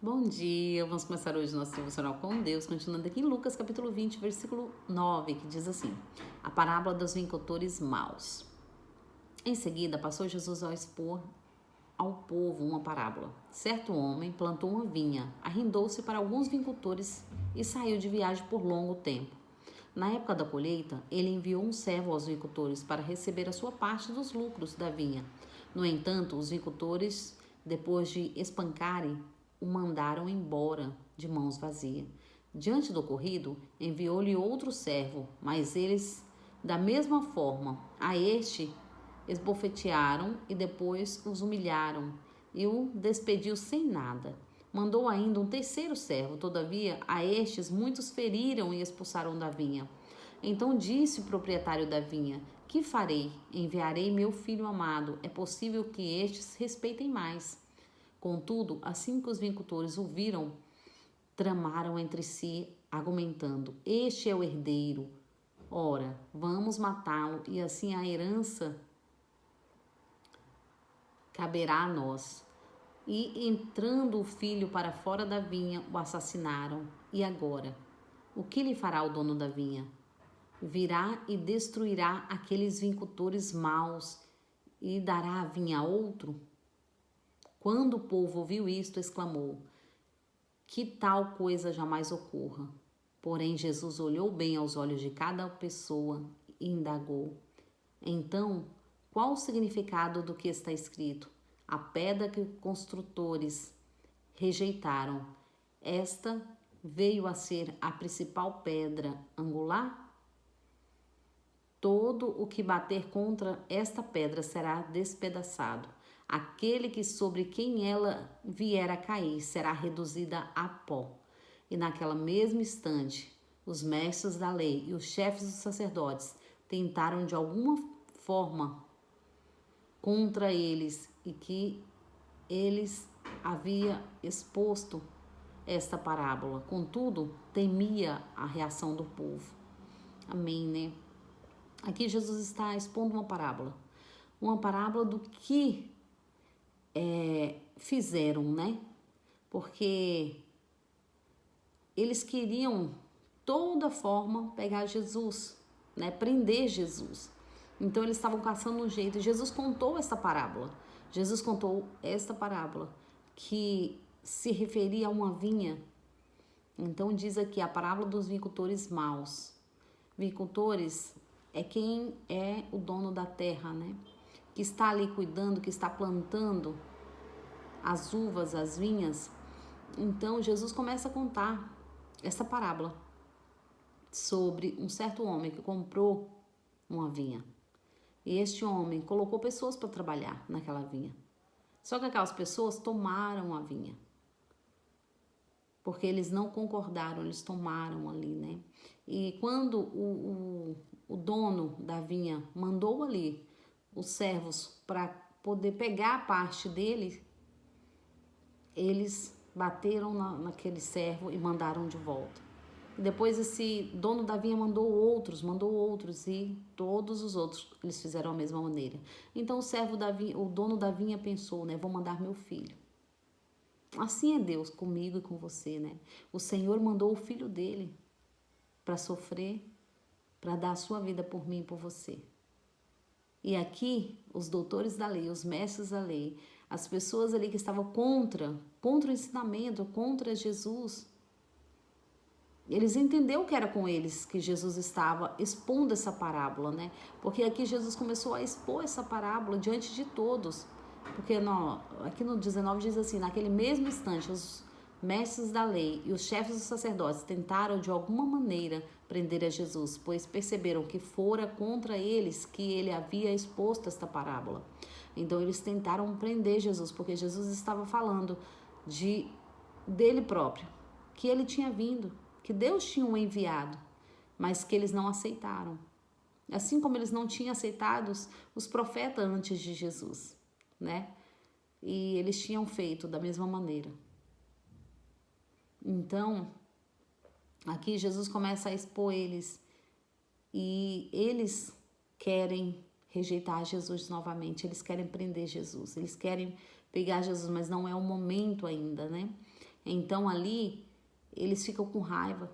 Bom dia, vamos começar hoje nosso devocional com Deus, continuando aqui em Lucas capítulo 20, versículo 9, que diz assim: a parábola dos viticultores maus. Em seguida, passou Jesus a expor ao povo uma parábola. Certo homem plantou uma vinha, arrendou-se para alguns viticultores e saiu de viagem por longo tempo. Na época da colheita, ele enviou um servo aos viticultores para receber a sua parte dos lucros da vinha. No entanto, os viticultores, depois de espancarem, o mandaram embora de mãos vazias. Diante do ocorrido, enviou-lhe outro servo, mas eles, da mesma forma, a este esbofetearam e depois os humilharam e o despediu sem nada. Mandou ainda um terceiro servo, todavia a estes muitos feriram e expulsaram da vinha. Então disse o proprietário da vinha: que farei? Enviarei meu filho amado. É possível que estes respeitem mais. Contudo, assim que os viticultores o viram, tramaram entre si, argumentando: este é o herdeiro. Ora, vamos matá-lo e assim a herança caberá a nós. E entrando o filho para fora da vinha, o assassinaram. E agora? O que lhe fará o dono da vinha? Virá e destruirá aqueles viticultores maus e dará a vinha a outro? Quando o povo ouviu isto, exclamou: que tal coisa jamais ocorra. Porém, Jesus olhou bem aos olhos de cada pessoa e indagou: então, qual o significado do que está escrito? A pedra que os construtores rejeitaram, esta veio a ser a principal pedra angular? Todo o que bater contra esta pedra será despedaçado. Aquele que sobre quem ela vier a cair será reduzida a pó. E naquela mesma instante, os mestres da lei e os chefes dos sacerdotes tentaram de alguma forma contra eles e que eles havia exposto esta parábola. Contudo, temia a reação do povo. Amém, né? Aqui Jesus está expondo uma parábola do que fizeram, né? Porque eles queriam toda forma pegar Jesus, né? Prender Jesus. Então eles estavam caçando um jeito. Jesus contou esta parábola. Jesus contou esta parábola que se referia a uma vinha. Então diz aqui a parábola dos viticultores maus. Viticultores é quem é o dono da terra, né? Que está ali cuidando, que está plantando as uvas, as vinhas. Então Jesus começa a contar essa parábola sobre um certo homem que comprou uma vinha. E este homem colocou pessoas para trabalhar naquela vinha. Só que aquelas pessoas tomaram a vinha. Porque eles não concordaram, eles tomaram ali, né? E quando o dono da vinha mandou ali os servos para poder pegar a parte dele, eles bateram naquele servo e mandaram de volta. E depois esse dono da vinha mandou outros e todos os outros eles fizeram a mesma maneira. Então o servo da vinha, o dono da vinha pensou, né? Vou mandar meu filho. Assim é Deus comigo e com você, né? O Senhor mandou o filho dele para sofrer, para dar a sua vida por mim e por você. E aqui, os doutores da lei, os mestres da lei, as pessoas ali que estavam contra o ensinamento, contra Jesus, eles entenderam que era com eles que Jesus estava expondo essa parábola, né? Porque aqui Jesus começou a expor essa parábola diante de todos. Porque aqui no 19 diz assim: naquele mesmo instante, os mestres da lei e os chefes dos sacerdotes tentaram de alguma maneira prender a Jesus, pois perceberam que fora contra eles que ele havia exposto esta parábola. Então eles tentaram prender Jesus, porque Jesus estava falando dele próprio, que ele tinha vindo, que Deus tinha o enviado, mas que eles não aceitaram. Assim como eles não tinham aceitado os profetas antes de Jesus, né? E eles tinham feito da mesma maneira. Então, aqui Jesus começa a expor eles e eles querem rejeitar Jesus novamente, eles querem prender Jesus, eles querem pegar Jesus, mas não é o momento ainda, né? Então ali eles ficam com raiva.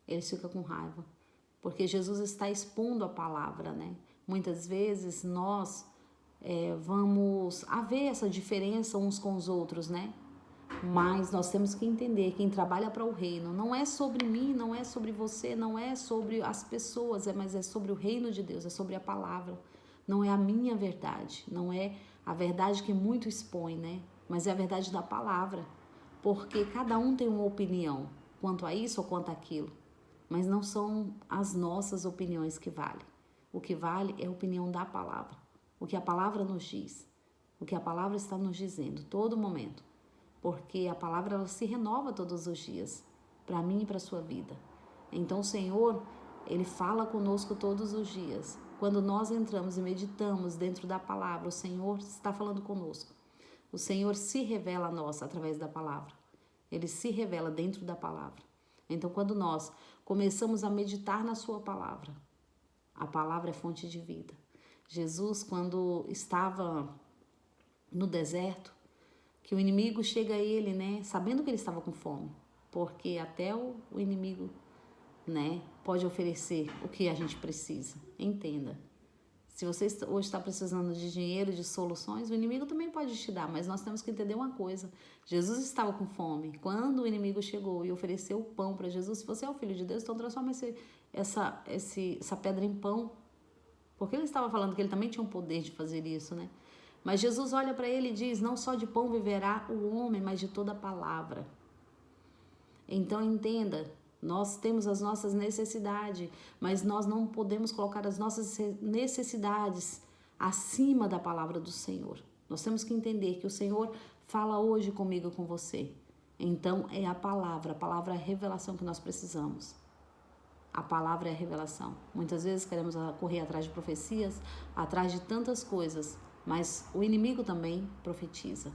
Eles ficam com raiva. Porque Jesus está expondo a palavra, né? Muitas vezes nós vamos haver essa diferença uns com os outros, né? Mas nós temos que entender, quem trabalha para o reino não é sobre mim, não é sobre você, não é sobre as pessoas, mas é sobre o reino de Deus, é sobre a palavra. Não é a minha verdade, não é a verdade que muito expõe, né? Mas é a verdade da palavra. Porque cada um tem uma opinião quanto a isso ou quanto àquilo. Mas não são as nossas opiniões que valem. O que vale é a opinião da palavra. O que a palavra nos diz. O que a palavra está nos dizendo todo momento. Porque a palavra ela se renova todos os dias. Para mim e para a sua vida. Então o Senhor, Ele fala conosco todos os dias. Quando nós entramos e meditamos dentro da palavra, o Senhor está falando conosco. O Senhor se revela a nós através da palavra. Ele se revela dentro da palavra. Então, quando nós começamos a meditar na sua palavra, a palavra é fonte de vida. Jesus, quando estava no deserto, que o inimigo chega a ele, né, sabendo que ele estava com fome, porque até o inimigo, né, pode oferecer o que a gente precisa. Entenda. Se você hoje está precisando de dinheiro, de soluções, o inimigo também pode te dar, mas nós temos que entender uma coisa. Jesus estava com fome. Quando o inimigo chegou e ofereceu o pão para Jesus, se você é o Filho de Deus, então transforma essa pedra em pão. Porque ele estava falando que ele também tinha o poder de fazer isso, né? Mas Jesus olha para ele e diz, não só de pão viverá o homem, mas de toda a palavra. Então entenda, nós temos as nossas necessidades, mas nós não podemos colocar as nossas necessidades acima da palavra do Senhor. Nós temos que entender que o Senhor fala hoje comigo e com você. Então é a palavra é a revelação que nós precisamos. A palavra é a revelação. Muitas vezes queremos correr atrás de profecias, atrás de tantas coisas, mas o inimigo também profetiza.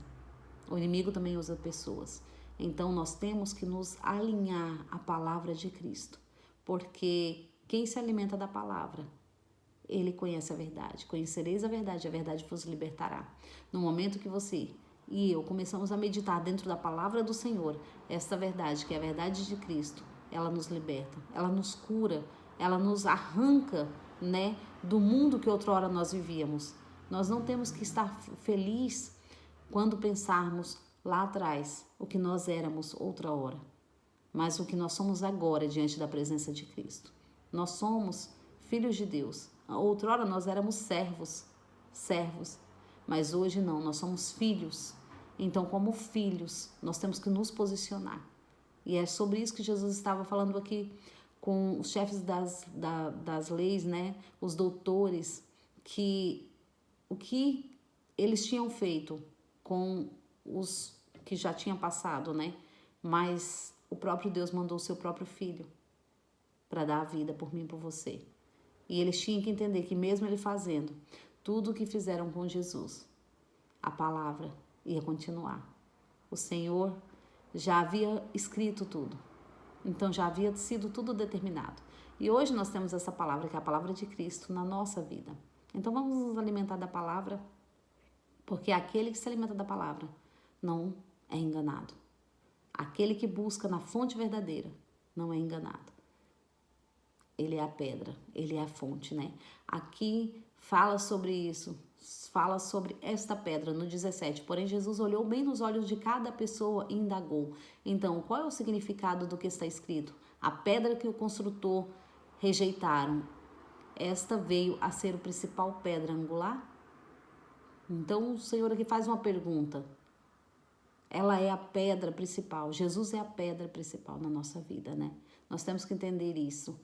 O inimigo também usa pessoas. Então, nós temos que nos alinhar à palavra de Cristo. Porque quem se alimenta da palavra, ele conhece a verdade. Conhecereis a verdade vos libertará. No momento que você e eu começamos a meditar dentro da palavra do Senhor, esta verdade, que é a verdade de Cristo, ela nos liberta, ela nos cura, ela nos arranca, né, do mundo que outrora nós vivíamos. Nós não temos que estar felizes quando pensarmos lá atrás o que nós éramos outra hora, mas o que nós somos agora diante da presença de Cristo. Nós somos filhos de Deus. Outrora nós éramos servos, mas hoje não, nós somos filhos. Então, como filhos, nós temos que nos posicionar. E é sobre isso que Jesus estava falando aqui com os chefes das leis, né? Os doutores, que o que eles tinham feito com os que já tinham passado, né? Mas o próprio Deus mandou o seu próprio filho para dar a vida por mim e por você. E eles tinham que entender que mesmo ele fazendo tudo o que fizeram com Jesus, a palavra ia continuar. O Senhor já havia escrito tudo. Então já havia sido tudo determinado. E hoje nós temos essa palavra, que é a palavra de Cristo, na nossa vida. Então vamos nos alimentar da palavra, porque aquele que se alimenta da palavra não é enganado. Aquele que busca na fonte verdadeira não é enganado. Ele é a pedra, ele é a fonte, né? Aqui fala sobre isso, fala sobre esta pedra no 17. Porém, Jesus olhou bem nos olhos de cada pessoa e indagou. Então, qual é o significado do que está escrito? A pedra que o construtor rejeitaram, esta veio a ser o principal pedra angular? Então, o Senhor aqui faz uma pergunta. Ela é a pedra principal. Jesus é a pedra principal na nossa vida, né? Nós temos que entender isso.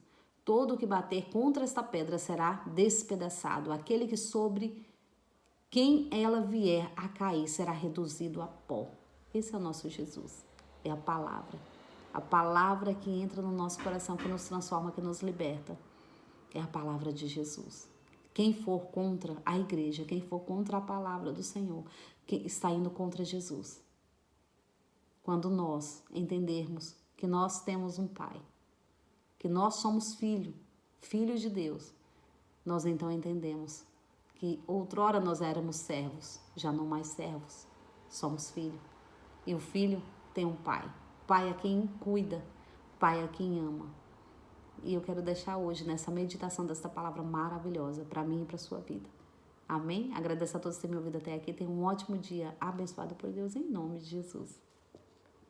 Todo que bater contra esta pedra será despedaçado. Aquele que sobre quem ela vier a cair será reduzido a pó. Esse é o nosso Jesus. É a palavra. A palavra que entra no nosso coração, que nos transforma, que nos liberta. É a palavra de Jesus. Quem for contra a igreja, quem for contra a palavra do Senhor, quem está indo contra Jesus. Quando nós entendermos que nós temos um Pai, que nós somos filhos de Deus, nós então entendemos que outrora nós éramos servos, já não mais servos, somos filhos. E o filho tem um pai. Pai é quem cuida, pai é quem ama. E eu quero deixar hoje nessa meditação dessa palavra maravilhosa para mim e para sua vida. Amém? Agradeço a todos por terem me ouvido até aqui. Tenham um ótimo dia, abençoado por Deus, em nome de Jesus.